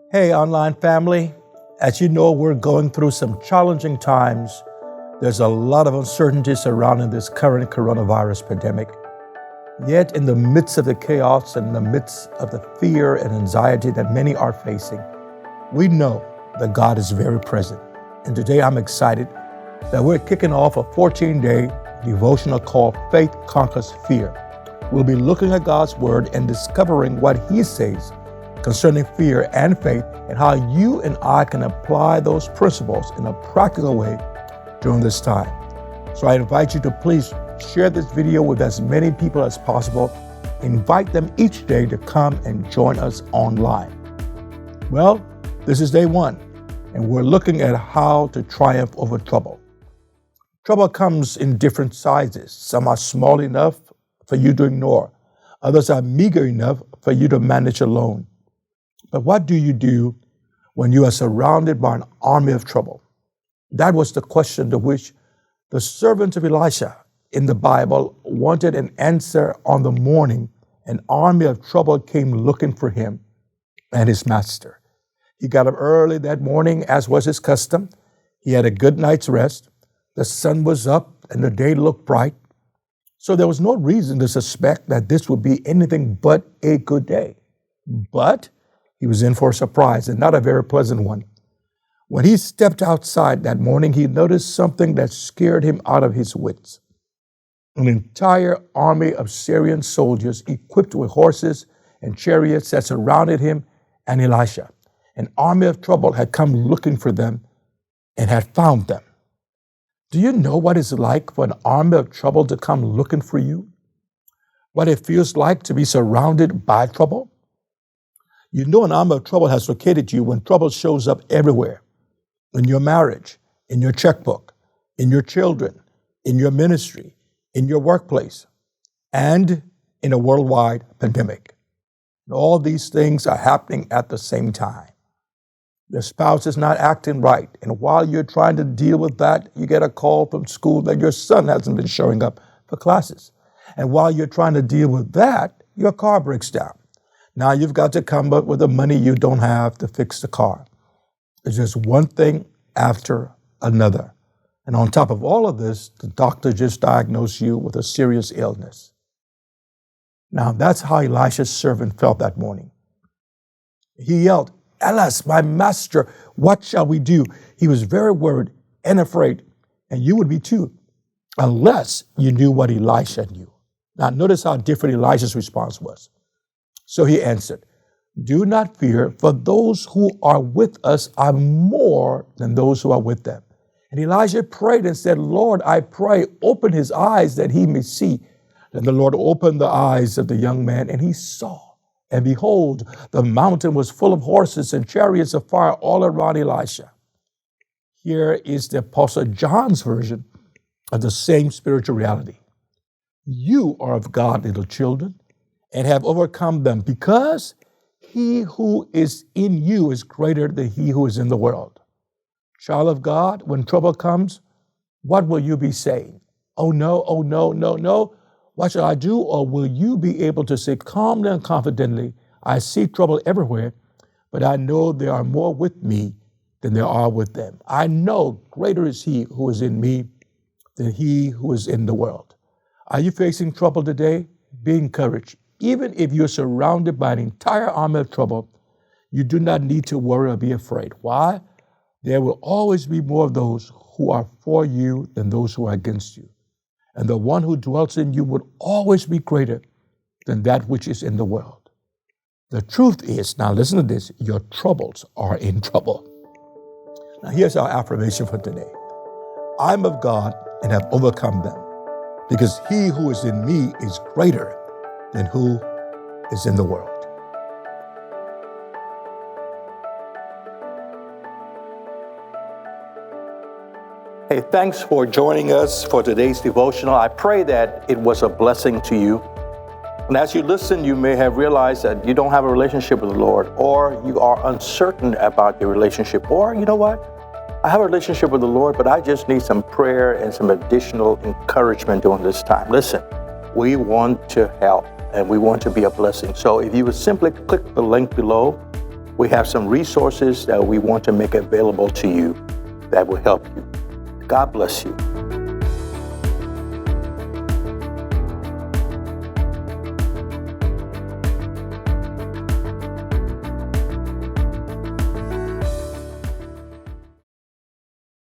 Hey, online family. As you know, we're going through some challenging times. There's a lot of uncertainty surrounding this current coronavirus pandemic. Yet, in the midst of the chaos and in the midst of the fear and anxiety that many are facing, we know that God is very present. And today I'm excited that we're kicking off a 14-day devotional called Faith Conquers Fear. We'll be looking at God's Word and discovering what He says concerning fear and faith and how you and I can apply those principles in a practical way during this time. So I invite you to please share this video with as many people as possible. Invite them each day to come and join us online. Well, this is day one, and we're looking at how to triumph over trouble. Trouble comes in different sizes. Some are small enough for you to ignore. Others are meager enough for you to manage alone. But what do you do when you are surrounded by an army of trouble? That was the question to which the servant of Elisha in the Bible wanted an answer on the morning an army of trouble came looking for him and his master. He got up early that morning, as was his custom. He had a good night's rest. The sun was up and the day looked bright. So there was no reason to suspect that this would be anything but a good day. But he was in for a surprise, and not a very pleasant one. When he stepped outside that morning, he noticed something that scared him out of his wits. An entire army of Syrian soldiers equipped with horses and chariots that surrounded him and Elisha. An army of trouble had come looking for them and had found them. Do you know what it's like for an army of trouble to come looking for you? What it feels like to be surrounded by trouble? You know an army of trouble has located you when trouble shows up everywhere. In your marriage, in your checkbook, in your children, in your ministry, in your workplace, and in a worldwide pandemic. And all these things are happening at the same time. Your spouse is not acting right, and while you're trying to deal with that, you get a call from school that your son hasn't been showing up for classes. And while you're trying to deal with that, your car breaks down. Now you've got to come up with the money you don't have to fix the car. It's just one thing after another. And on top of all of this, the doctor just diagnosed you with a serious illness. Now that's how Elisha's servant felt that morning. He yelled, "Alas, my master, what shall we do?" He was very worried and afraid, and you would be too, unless you knew what Elisha knew. Now notice how different Elisha's response was. So he answered, "Do not fear, for those who are with us are more than those who are with them." And Elijah prayed and said, "Lord, I pray, open his eyes that he may see." Then the Lord opened the eyes of the young man, and he saw. And behold, the mountain was full of horses and chariots of fire all around Elisha. Here is the Apostle John's version of the same spiritual reality. You are of God, little children, and have overcome them, because he who is in you is greater than he who is in the world. Child of God, when trouble comes, what will you be saying? Oh no, oh no, no, no. What shall I do? Or will you be able to say calmly and confidently, I see trouble everywhere, but I know there are more with me than there are with them. I know greater is he who is in me than he who is in the world. Are you facing trouble today? Be encouraged. Even if you're surrounded by an entire army of trouble, you do not need to worry or be afraid. Why? There will always be more of those who are for you than those who are against you. And the one who dwells in you will always be greater than that which is in the world. The truth is, now listen to this, your troubles are in trouble. Now here's our affirmation for today. I'm of God and have overcome them, because he who is in me is greater than who is in the world. Hey, thanks for joining us for today's devotional. I pray that it was a blessing to you. And as you listen, you may have realized that you don't have a relationship with the Lord, or you are uncertain about your relationship, or you know what? I have a relationship with the Lord, but I just need some prayer and some additional encouragement during this time. Listen, we want to help and we want to be a blessing. So if you would simply click the link below we have some resources that we want to make available to you that will help you. God bless you.